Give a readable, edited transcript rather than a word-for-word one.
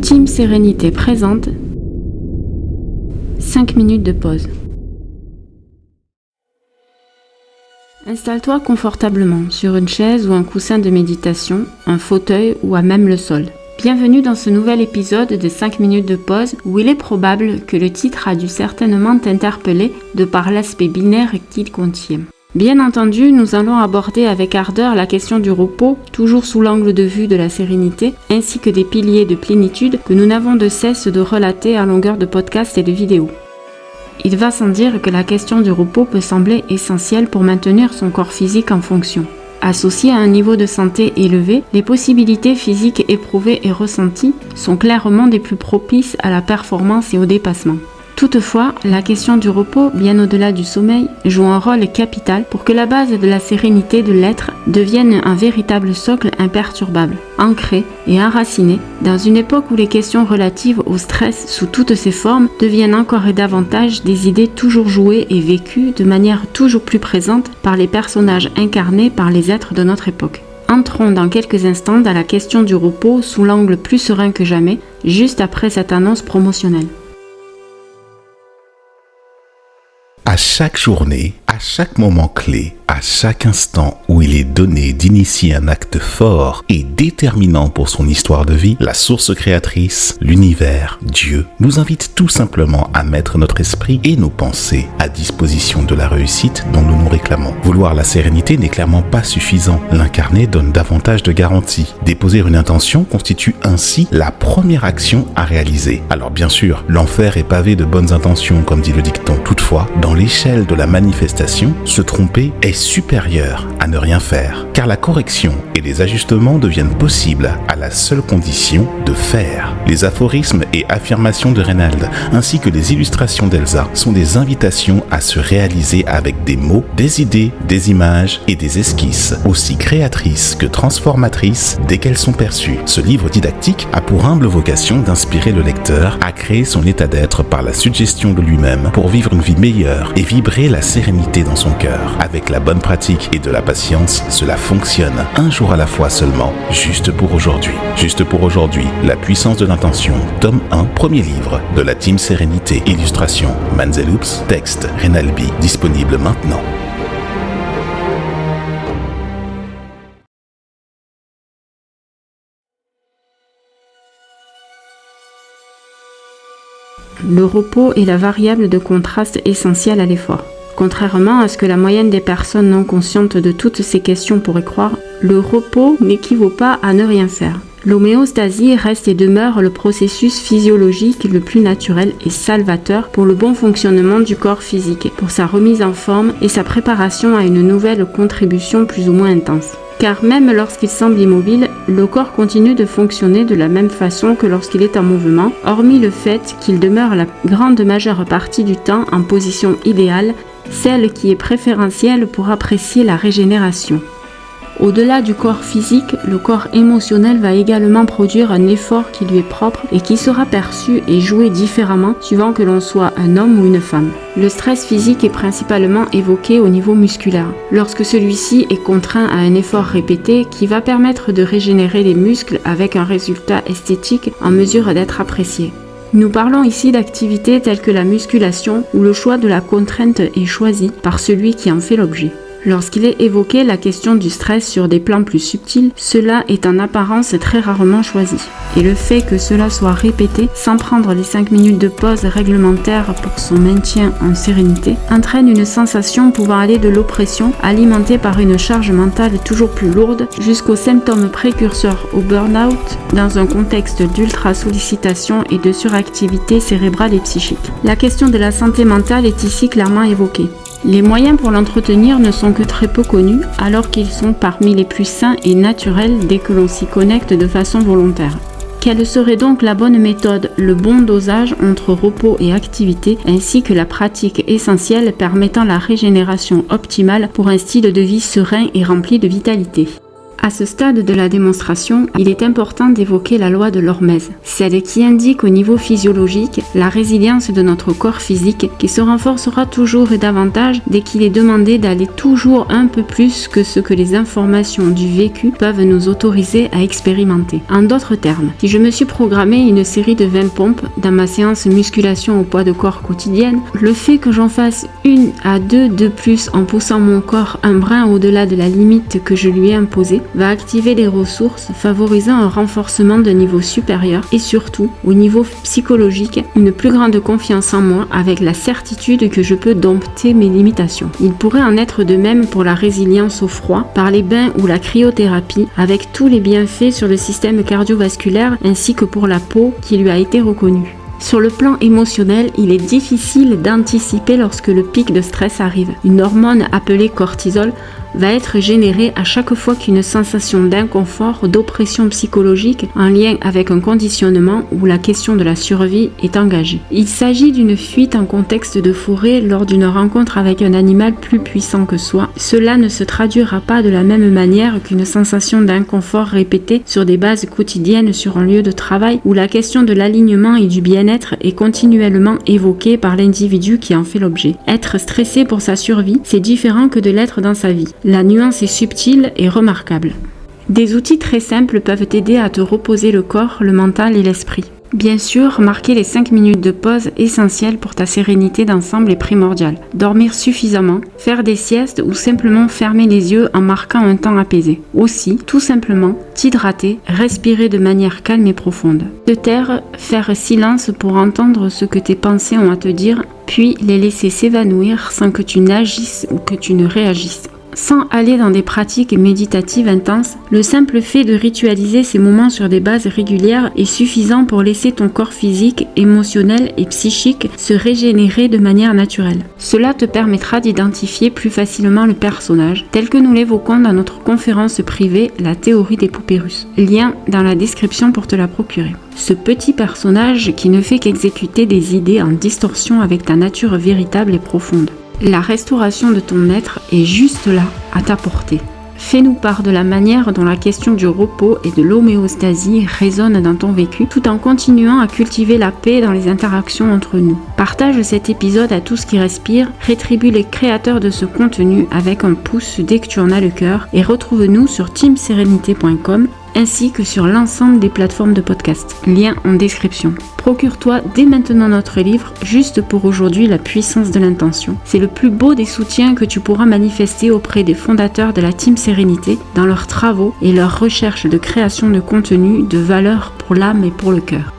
Team Sérénité présente 5 minutes de pause. Installe-toi confortablement sur une chaise ou un coussin de méditation, un fauteuil ou à même le sol. Bienvenue dans ce nouvel épisode de 5 minutes de pause où il est probable que le titre a dû certainement t'interpeller de par l'aspect binaire qu'il contient. Bien entendu, nous allons aborder avec ardeur la question du repos, toujours sous l'angle de vue de la sérénité, ainsi que des piliers de plénitude que nous n'avons de cesse de relater à longueur de podcasts et de vidéos. Il va sans dire que la question du repos peut sembler essentielle pour maintenir son corps physique en fonction. Associé à un niveau de santé élevé, les possibilités physiques éprouvées et ressenties sont clairement des plus propices à la performance et au dépassement. Toutefois, la question du repos, bien au-delà du sommeil, joue un rôle capital pour que la base de la sérénité de l'être devienne un véritable socle imperturbable, ancré et enraciné dans une époque où les questions relatives au stress sous toutes ses formes deviennent encore et davantage des idées toujours jouées et vécues de manière toujours plus présente par les personnages incarnés par les êtres de notre époque. Entrons dans quelques instants dans la question du repos sous l'angle plus serein que jamais, juste après cette annonce promotionnelle. À chaque journée, à chaque moment clé, à chaque instant où il est donné d'initier un acte fort et déterminant pour son histoire de vie, la source créatrice, l'univers, Dieu, nous invite tout simplement à mettre notre esprit et nos pensées à disposition de la réussite dont nous nous réclamons. Vouloir la sérénité n'est clairement pas suffisant. L'incarner donne davantage de garanties. Déposer une intention constitue ainsi la première action à réaliser. Alors bien sûr, l'enfer est pavé de bonnes intentions, comme dit le dicton. Toutefois, dans l'échelle de la manifestation, se tromper est supérieur à ne rien faire, car la correction et les ajustements deviennent possibles à la seule condition de faire. Les aphorismes et affirmations de Reynald, ainsi que les illustrations d'Elsa, sont des invitations à se réaliser avec des mots, des idées, des images et des esquisses, aussi créatrices que transformatrices dès qu'elles sont perçues. Ce livre didactique a pour humble vocation d'inspirer le lecteur à créer son état d'être par la suggestion de lui-même pour vivre une vie meilleure et vibrer la sérénité dans son cœur. Avec la bonne pratique et de la patience, cela fonctionne un jour à la fois seulement, juste pour aujourd'hui. Juste pour aujourd'hui, la puissance de l'intention, tome 1, premier livre de la Team Sérénité, illustration Manzeloups, texte Renalbi, disponible maintenant. Le repos est la variable de contraste essentielle à l'effort. Contrairement à ce que la moyenne des personnes non conscientes de toutes ces questions pourrait croire, le repos n'équivaut pas à ne rien faire. L'homéostasie reste et demeure le processus physiologique le plus naturel et salvateur pour le bon fonctionnement du corps physique, pour sa remise en forme et sa préparation à une nouvelle contribution plus ou moins intense. Car même lorsqu'il semble immobile, le corps continue de fonctionner de la même façon que lorsqu'il est en mouvement, hormis le fait qu'il demeure la grande majeure partie du temps en position idéale, celle qui est préférentielle pour apprécier la régénération. Au-delà du corps physique, le corps émotionnel va également produire un effort qui lui est propre et qui sera perçu et joué différemment suivant que l'on soit un homme ou une femme. Le stress physique est principalement évoqué au niveau musculaire, lorsque celui-ci est contraint à un effort répété qui va permettre de régénérer les muscles avec un résultat esthétique en mesure d'être apprécié. Nous parlons ici d'activités telles que la musculation où le choix de la contrainte est choisi par celui qui en fait l'objet. Lorsqu'il est évoqué la question du stress sur des plans plus subtils, cela est en apparence très rarement choisi. Et le fait que cela soit répété sans prendre les 5 minutes de pause réglementaires pour son maintien en sérénité entraîne une sensation pouvant aller de l'oppression alimentée par une charge mentale toujours plus lourde jusqu'aux symptômes précurseurs au burn-out dans un contexte d'ultra-sollicitation et de suractivité cérébrale et psychique. La question de la santé mentale est ici clairement évoquée. Les moyens pour l'entretenir ne sont que très peu connus, alors qu'ils sont parmi les plus sains et naturels dès que l'on s'y connecte de façon volontaire. Quelle serait donc la bonne méthode, le bon dosage entre repos et activité, ainsi que la pratique essentielle permettant la régénération optimale pour un style de vie serein et rempli de vitalité ? À ce stade de la démonstration, il est important d'évoquer la loi de l'hormèse, celle qui indique au niveau physiologique la résilience de notre corps physique qui se renforcera toujours et davantage dès qu'il est demandé d'aller toujours un peu plus que ce que les informations du vécu peuvent nous autoriser à expérimenter. En d'autres termes, si je me suis programmé une série de 20 pompes dans ma séance musculation au poids de corps quotidienne, le fait que j'en fasse 1 à 2 de plus en poussant mon corps un brin au-delà de la limite que je lui ai imposée va activer les ressources, favorisant un renforcement de niveau supérieur et surtout, au niveau psychologique, une plus grande confiance en moi avec la certitude que je peux dompter mes limitations. Il pourrait en être de même pour la résilience au froid, par les bains ou la cryothérapie, avec tous les bienfaits sur le système cardiovasculaire ainsi que pour la peau qui lui a été reconnue. Sur le plan émotionnel, il est difficile d'anticiper lorsque le pic de stress arrive. Une hormone appelée cortisol va être générée à chaque fois qu'une sensation d'inconfort, d'oppression psychologique en lien avec un conditionnement où la question de la survie est engagée. Il s'agit d'une fuite en contexte de forêt lors d'une rencontre avec un animal plus puissant que soi. Cela ne se traduira pas de la même manière qu'une sensation d'inconfort répétée sur des bases quotidiennes sur un lieu de travail où la question de l'alignement et du bien-être est continuellement évoquée par l'individu qui en fait l'objet. Être stressé pour sa survie, c'est différent que de l'être dans sa vie. La nuance est subtile et remarquable. Des outils très simples peuvent t'aider à te reposer le corps, le mental et l'esprit. Bien sûr, marquer les 5 minutes de pause essentielles pour ta sérénité d'ensemble est primordial. Dormir suffisamment, faire des siestes ou simplement fermer les yeux en marquant un temps apaisé. Aussi, tout simplement, t'hydrater, respirer de manière calme et profonde. Te taire, faire silence pour entendre ce que tes pensées ont à te dire, puis les laisser s'évanouir sans que tu n'agisses ou que tu ne réagisses. Sans aller dans des pratiques méditatives intenses, le simple fait de ritualiser ces moments sur des bases régulières est suffisant pour laisser ton corps physique, émotionnel et psychique se régénérer de manière naturelle. Cela te permettra d'identifier plus facilement le personnage, tel que nous l'évoquons dans notre conférence privée « La théorie des poupées russes ». Lien dans la description pour te la procurer. Ce petit personnage qui ne fait qu'exécuter des idées en distorsion avec ta nature véritable et profonde. La restauration de ton être est juste là, à ta portée. Fais-nous part de la manière dont la question du repos et de l'homéostasie résonne dans ton vécu, tout en continuant à cultiver la paix dans les interactions entre nous. Partage cet épisode à tous qui respirent, rétribue les créateurs de ce contenu avec un pouce dès que tu en as le cœur et retrouve-nous sur teamserenité.com ainsi que sur l'ensemble des plateformes de podcast. Lien en description. Procure-toi dès maintenant notre livre, Juste pour aujourd'hui, la puissance de l'intention. C'est le plus beau des soutiens que tu pourras manifester auprès des fondateurs de la Team Sérénité dans leurs travaux et leurs recherches de création de contenu de valeur pour l'âme et pour le cœur.